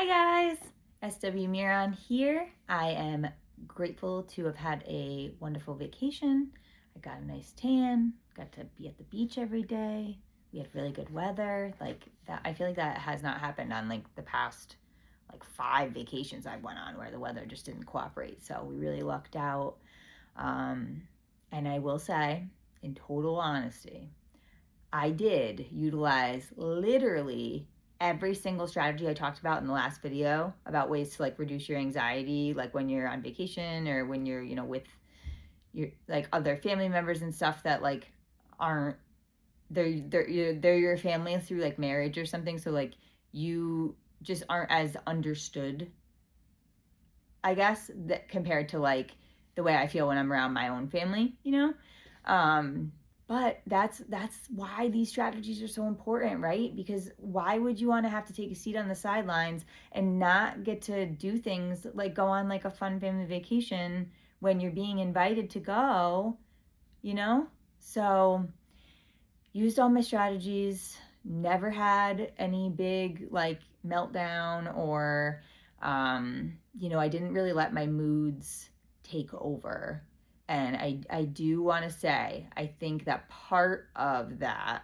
Hi guys, SW Miron here. I am grateful to have had a wonderful vacation. I got a nice tan, got to be at the beach every day. We had really good weather. Like that, I feel like that has not happened on like the past like 5 vacations I went on where the weather just didn't cooperate. So we really lucked out. Um, and I will say, in total honesty, I did utilize literally every single strategy I talked about in the last video about ways to like reduce your anxiety, like when you're on vacation or when you're, with your like other family members and stuff that like aren't they're your family through like marriage or something. So like you just aren't as understood, I guess, that compared to like the way I feel when I'm around my own family. Um, but that's why these strategies are so important, right? Because why would you want to have to take a seat on the sidelines and not get to do things like go on like a fun family vacation when you're being invited to go, you know? So used all my strategies, never had any big like meltdown or I didn't really let my moods take over. And I do want to say, I think that part of that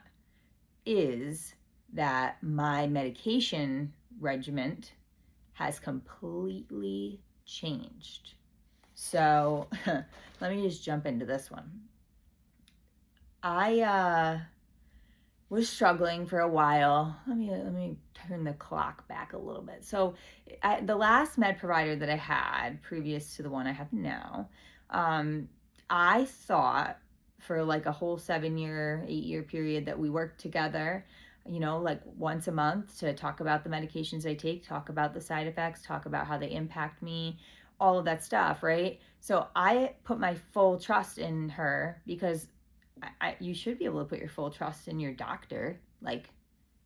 is that my medication regimen has completely changed. So let me just jump into this one. I was struggling for a while. Let me turn the clock back a little bit. So, the last med provider that I had previous to the one I have now, I thought for like a whole 7-year, 8-year period that we worked together, like once a month to talk about the medications I take, talk about the side effects, talk about how they impact me, all of that stuff, right? So I put my full trust in her because you should be able to put your full trust in your doctor. Like,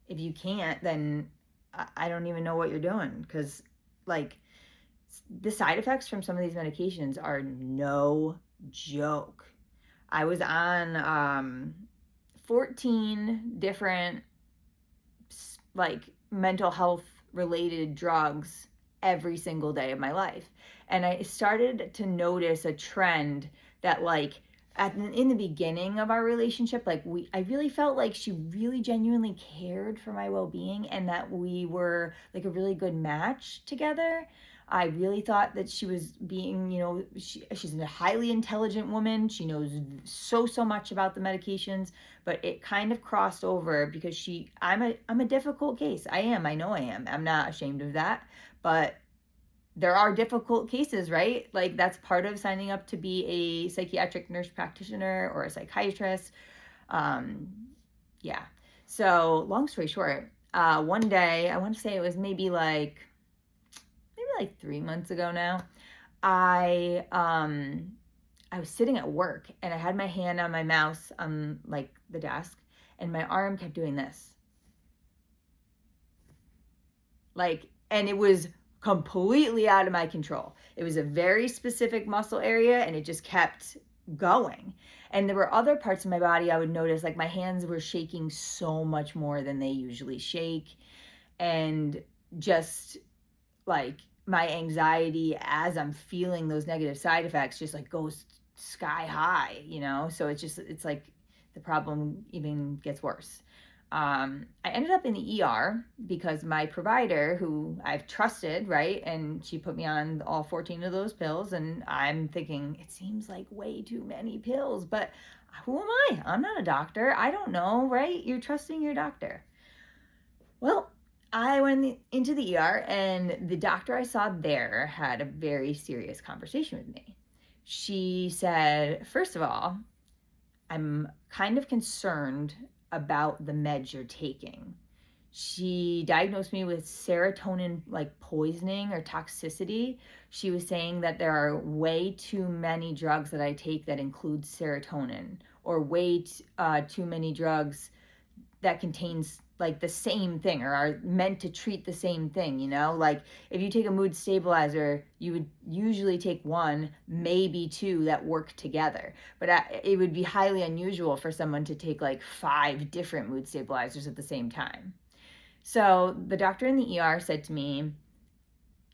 if you can't, then I don't even know what you're doing, because, like, the side effects from some of these medications are no joke. I was on 14 different, like, mental health related drugs every single day of my life. And I started to notice a trend that, like, in the beginning of our relationship, like I really felt like she really genuinely cared for my well-being and that we were like a really good match together. I really thought that she was being, she's a highly intelligent woman. She knows so much about the medications, but it kind of crossed over because I'm a difficult case. I know I am. I'm not ashamed of that, but there are difficult cases, right? Like that's part of signing up to be a psychiatric nurse practitioner or a psychiatrist. Yeah. So long story short, one day, I want to say it was maybe like 3 months ago now, I was sitting at work and I had my hand on my mouse on like the desk and my arm kept doing this. Like, and it was completely out of my control. It was a very specific muscle area and it just kept going. And there were other parts of my body I would notice, like my hands were shaking so much more than they usually shake. And just like my anxiety as I'm feeling those negative side effects just like goes sky high. So it's like the problem even gets worse. I ended up in the ER because my provider, who I've trusted, right, and she put me on all 14 of those pills, and I'm thinking it seems like way too many pills, but who am I? I'm not a doctor. I don't know, right? You're trusting your doctor. Well, I went into the ER, and the doctor I saw there had a very serious conversation with me. She said, first of all, I'm kind of concerned about the meds you're taking. She diagnosed me with serotonin like poisoning or toxicity. She was saying that there are way too many drugs that I take that include serotonin, or way too many drugs that contains like the same thing or are meant to treat the same thing. Like if you take a mood stabilizer, you would usually take one, maybe two that work together, but it would be highly unusual for someone to take like 5 different mood stabilizers at the same time. So the doctor in the ER said to me,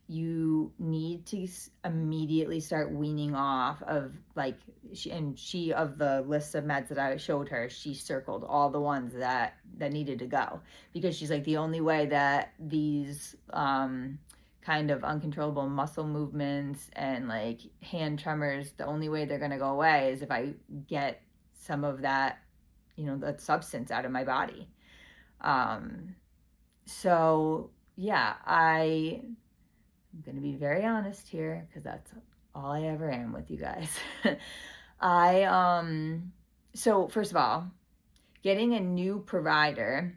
you need to immediately start weaning off of like she of the list of meds that I showed her, she circled all the ones that needed to go, because she's like, the only way that these kind of uncontrollable muscle movements and like hand tremors, the only way they're going to go away is if I get some of that, that substance out of my body. So yeah, I'm going to be very honest here, because that's all I ever am with you guys. So first of all, getting a new provider,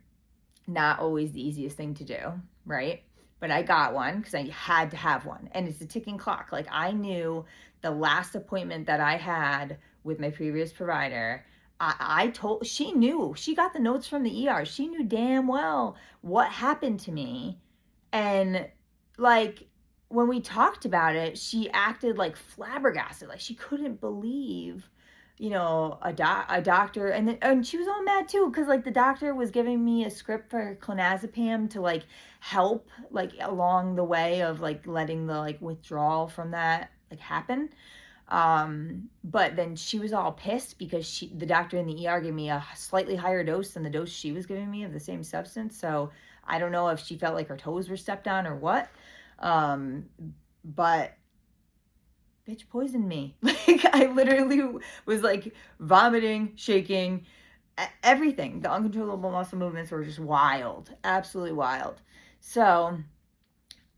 not always the easiest thing to do, right? But I got one because I had to have one, and it's a ticking clock. Like, I knew the last appointment that I had with my previous provider, she knew, she got the notes from the ER. She knew damn well what happened to me. And like, when we talked about it, she acted like flabbergasted, like she couldn't believe, a doctor, and she was all mad too, because like the doctor was giving me a script for clonazepam to like help like along the way of like letting the like withdrawal from that like happen. But then she was all pissed because the doctor in the ER gave me a slightly higher dose than the dose she was giving me of the same substance. So I don't know if she felt like her toes were stepped on or what. But bitch poisoned me. Like, I literally was like vomiting, shaking, everything. The uncontrollable muscle movements were just wild, absolutely wild. So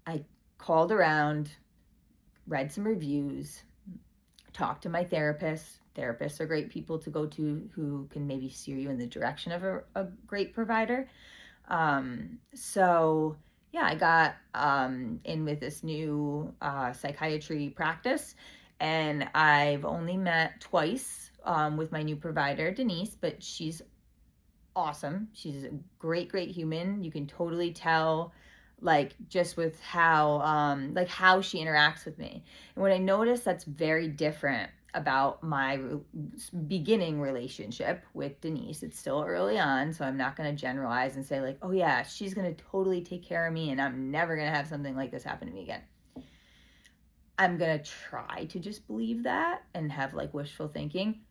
I called around, read some reviews, talked to my therapist. Therapists are great people to go to who can maybe steer you in the direction of a great provider. So yeah, I got in with this new psychiatry practice, and I've only met twice with my new provider, Denise, but she's awesome. She's a great human. You can totally tell, like, just with how she interacts with me. And what I noticed that's very different about my beginning relationship with Denise, it's still early on, so I'm not going to generalize and say like, oh yeah, she's going to totally take care of me and I'm never going to have something like this happen to me again. I'm going to try to just believe that and have like wishful thinking.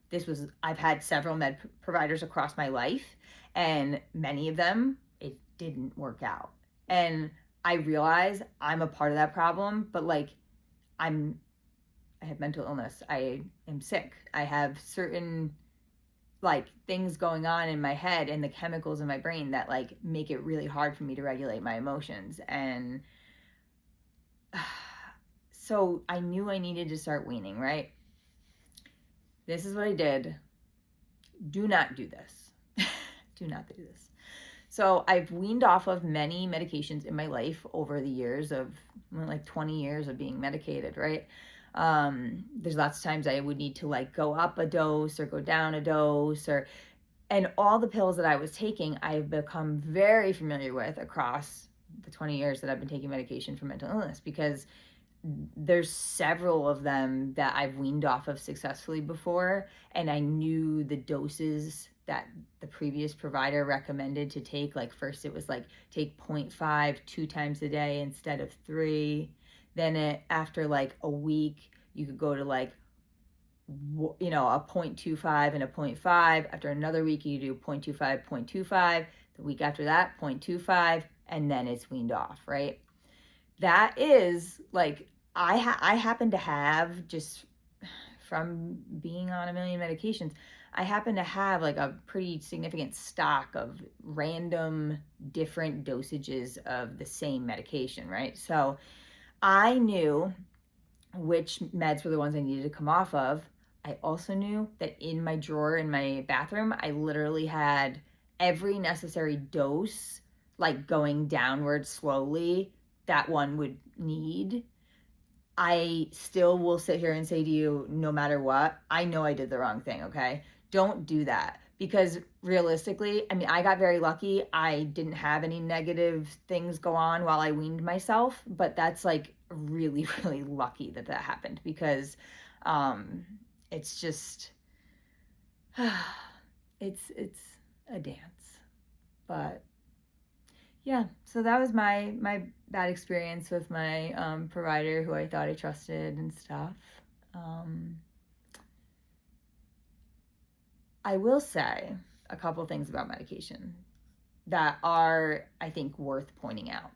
I've had several med providers across my life, and many of them, it didn't work out. And I realize I'm a part of that problem, but like, I have mental illness. I am sick. I have certain like things going on in my head and the chemicals in my brain that like make it really hard for me to regulate my emotions. And so I knew I needed to start weaning, right? This is what I did. Do not do this. Do not do this. So I've weaned off of many medications in my life over the years of like 20 years of being medicated, right? There's lots of times I would need to like go up a dose or go down a dose, and all the pills that I was taking, I've become very familiar with across the 20 years that I've been taking medication for mental illness, because there's several of them that I've weaned off of successfully before, and I knew the doses that the previous provider recommended to take. Like, first it was like take 0.5 2 times a day instead of 3. Then after like a week, you could go to like a 0.25 and a 0.5. After another week, you do 0.25 0.25. The week after that, 0.25, and then it's weaned off, right? That is like, I happen to have, just from being on a million medications, I happen to have like a pretty significant stock of random different dosages of the same medication, right? So I knew which meds were the ones I needed to come off of. I also knew that in my drawer in my bathroom, I literally had every necessary dose, like going downward slowly, that one would need. I still will sit here and say to you, no matter what, I know I did the wrong thing, okay? Don't do that, because realistically, I mean, I got very lucky. I didn't have any negative things go on while I weaned myself, but that's like really, really lucky that happened, because it's just, it's a dance. But Yeah, so that was my bad experience with my provider who I thought I trusted and stuff. Um, I will say a couple things about medication that are, I think, worth pointing out.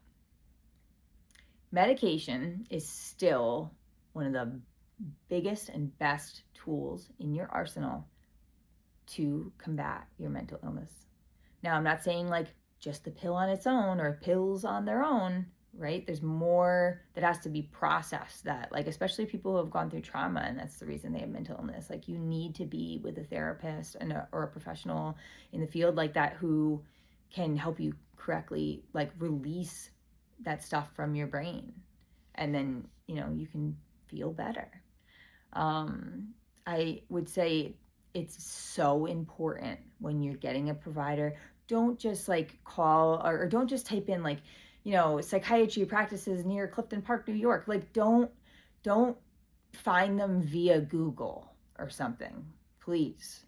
Medication is still one of the biggest and best tools in your arsenal to combat your mental illness. Now, I'm not saying like just the pill on its own or pills on their own, right? There's more that has to be processed, that like especially people who have gone through trauma and that's the reason they have mental illness. Like you need to be with a therapist or a professional in the field like that who can help you correctly like release that stuff from your brain, and then you can feel better. I would say it's so important when you're getting a provider. Don't just like call or don't just type in like, psychiatry practices near Clifton Park, New York. Like don't find them via Google or something, please.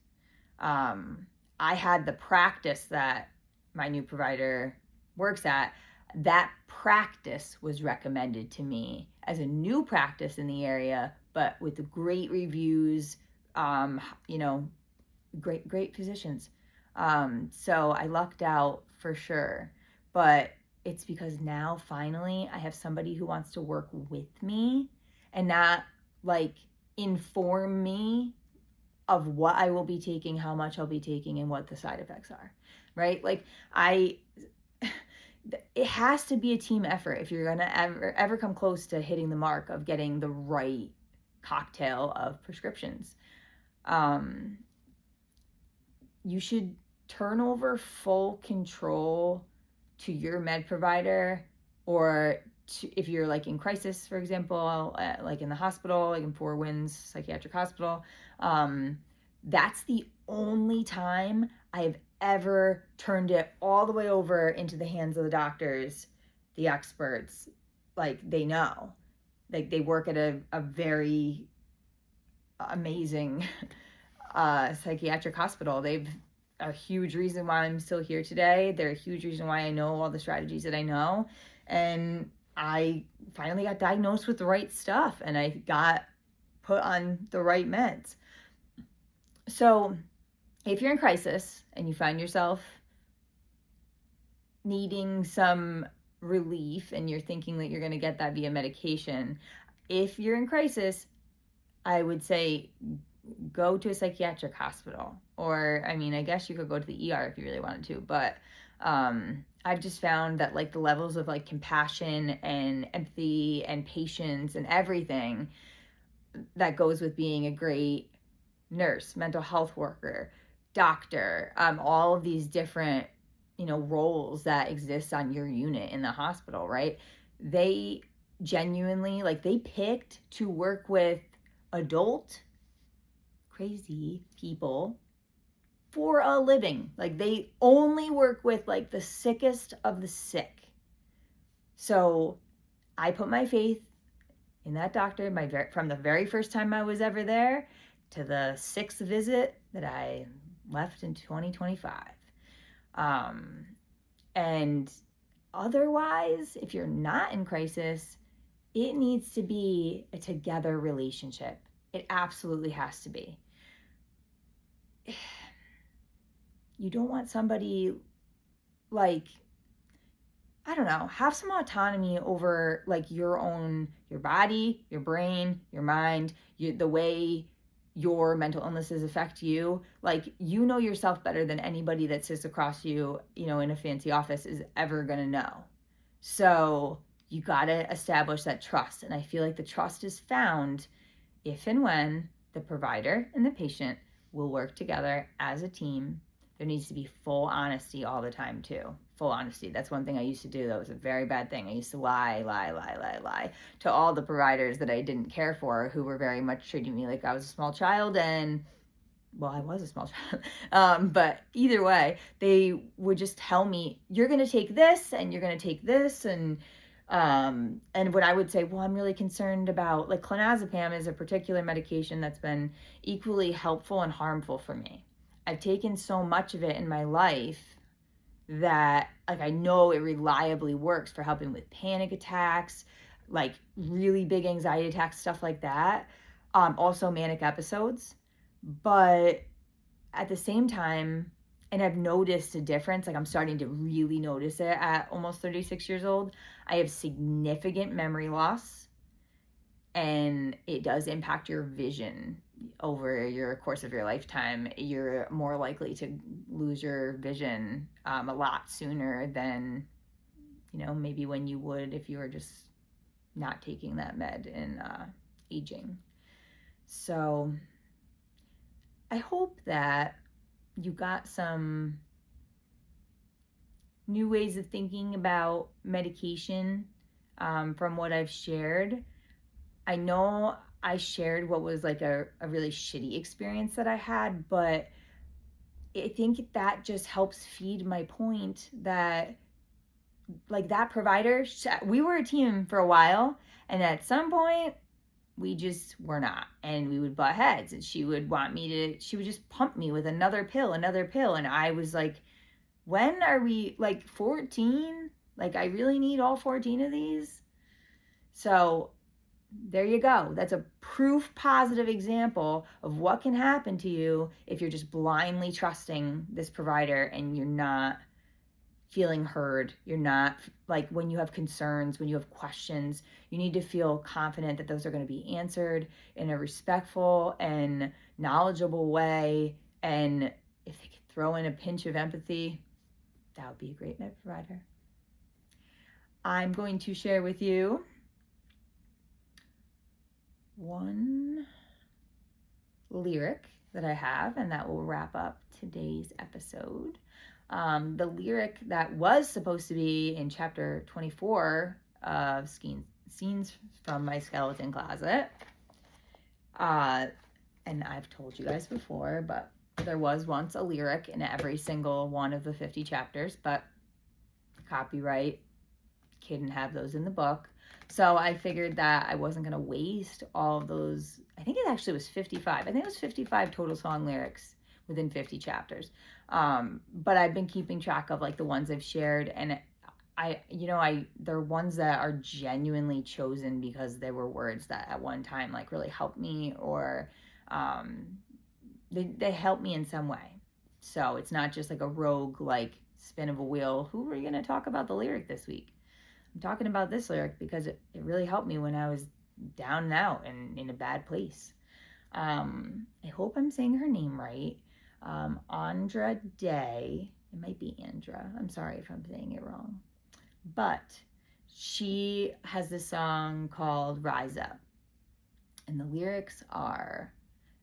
I had the practice that my new provider works at. That practice was recommended to me as a new practice in the area, but with great reviews, um, you know, great physicians. So I lucked out for sure, but it's because now finally I have somebody who wants to work with me and not like inform me of what I will be taking, how much I'll be taking, and what the side effects are, right? Like it has to be a team effort if you're gonna ever come close to hitting the mark of getting the right cocktail of prescriptions. You should turn over full control to your med provider, or if you're like in crisis, for example, like in the hospital, like in Four Winds Psychiatric Hospital. That's the only time I have ever turned it all the way over into the hands of the doctors, the experts. Like they know, like they work at a very amazing psychiatric hospital. They've a huge reason why I'm still here today. They're a huge reason why I know all the strategies that I know. And I finally got diagnosed with the right stuff and I got put on the right meds. So if you're in crisis and you find yourself needing some relief and you're thinking that you're going to get that via medication, if you're in crisis, I would say go to a psychiatric hospital. Or, I mean, I guess you could go to the ER if you really wanted to, but I've just found that like the levels of like compassion and empathy and patience and everything that goes with being a great nurse, mental health worker, doctor, all of these different, roles that exist on your unit in the hospital, right? They genuinely, like, they picked to work with adult crazy people for a living. Like, they only work with like the sickest of the sick. So I put my faith in that doctor from the very first time I was ever there to the 6th visit that I left in 2025. And otherwise, if you're not in crisis, it needs to be a together relationship. It absolutely has to be. You don't want somebody like, I don't know, have some autonomy over like your body, your brain, your mind, the way your mental illnesses affect you. Like, you know yourself better than anybody that sits across you, in a fancy office is ever going to know. So you got to establish that trust. And I feel like the trust is found if and when the provider and the patient will work together as a team. There needs to be full honesty all the time too. Full honesty. That's one thing I used to do. That was a very bad thing. I used to lie to all the providers that I didn't care for, who were very much treating me like I was a small child. And well, I was a small child. But either way, they would just tell me, you're going to take this and you're going to take this. And what I would say, well, I'm really concerned about, like, clonazepam is a particular medication that's been equally helpful and harmful for me. I've taken so much of it in my life that, like, I know it reliably works for helping with panic attacks, like really big anxiety attacks, stuff like that. Also manic episodes. But at the same time, and I've noticed a difference, like I'm starting to really notice it at almost 36 years old. I have significant memory loss, and it does impact your vision over your course of your lifetime. You're more likely to lose your vision a lot sooner than, maybe when you would if you were just not taking that med and aging. So I hope that you got some new ways of thinking about medication from what I've shared. I know I shared what was like a really shitty experience that I had, but I think that just helps feed my point that, like, that provider, we were a team for a while, and at some point we just were not, and we would butt heads, and she would just pump me with another pill, and I was like, when are we, like, 14? Like, I really need all 14 of these? So there you go. That's a proof positive example of what can happen to you if you're just blindly trusting this provider and you're not feeling heard. You're not, like, when you have concerns, when you have questions, you need to feel confident that those are going to be answered in a respectful and knowledgeable way. And if they could throw in a pinch of empathy, that would be a great med provider. I'm going to share with you one lyric that I have, and that will wrap up today's episode. The lyric that was supposed to be in chapter 24 of Scenes from My Skeleton Closet. And I've told you guys before, but there was once a lyric in every single one of the 50 chapters, but copyright, couldn't have those in the book. So I figured that I wasn't going to waste all of those. I think it actually was 55. I think it was 55 total song lyrics within 50 chapters. But I've been keeping track of, like, the ones I've shared, and they're ones that are genuinely chosen because they were words that at one time, like, really helped me, or they helped me in some way. So it's not just like a rogue, like, spin of a wheel. Who are you going to talk about the lyric this week? I'm talking about this lyric because it really helped me when I was down and out and in a bad place. I hope I'm saying her name right. Andra Day. It might be Andra. I'm sorry if I'm saying it wrong. But she has this song called Rise Up. And the lyrics are,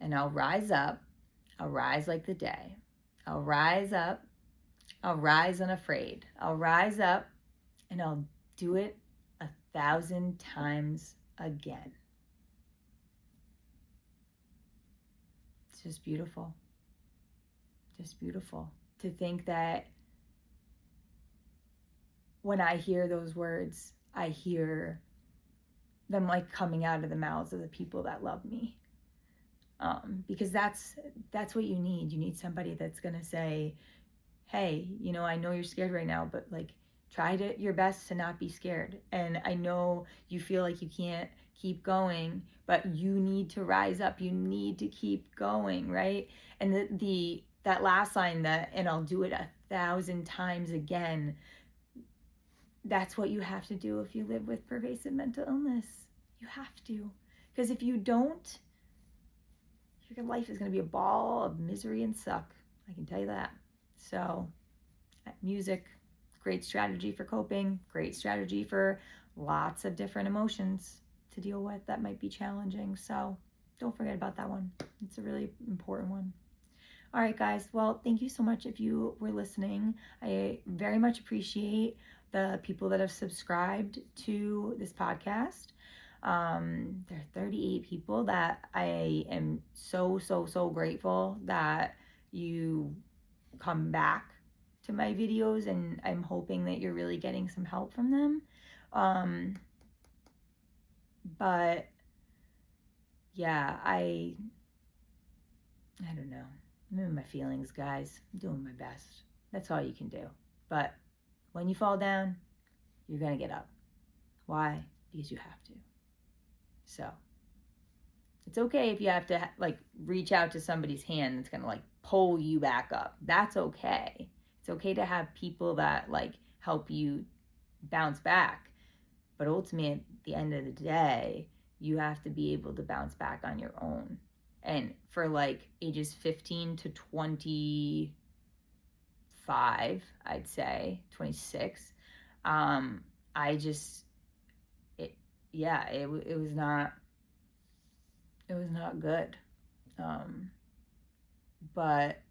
and I'll rise up, I'll rise like the day. I'll rise up, I'll rise unafraid. I'll rise up, and I'll do it 1,000 times again. It's just beautiful. Just beautiful to think that when I hear those words, I hear them, like, coming out of the mouths of the people that love me. Because that's what you need. You need somebody that's going to say, hey, I know you're scared right now, but, like, try your best to not be scared. And I know you feel like you can't keep going, but you need to rise up. You need to keep going, right? And that last line, and I'll do it 1,000 times again, that's what you have to do if you live with pervasive mental illness. You have to. Because if you don't, your life is going to be a ball of misery and suck. I can tell you that. So, music, great strategy for coping, great strategy for lots of different emotions to deal with that might be challenging. So don't forget about that one. It's a really important one. All right, guys. Well, thank you so much if you were listening. I very much appreciate the people that have subscribed to this podcast. There are 38 people that I am so, so, so grateful that you come back to my videos, and I'm hoping that you're really getting some help from them. But yeah, I don't know. I'm in my feelings, guys. I'm doing my best. That's all you can do. But when you fall down, you're going to get up. Why? Because you have to. So it's okay if you have to like reach out to somebody's hand that's going to like pull you back up. That's okay. It's okay to have people that like help you bounce back. But ultimately, at the end of the day, you have to be able to bounce back on your own. And for like ages 15 to 25, I'd say 26, I just, it was not good. But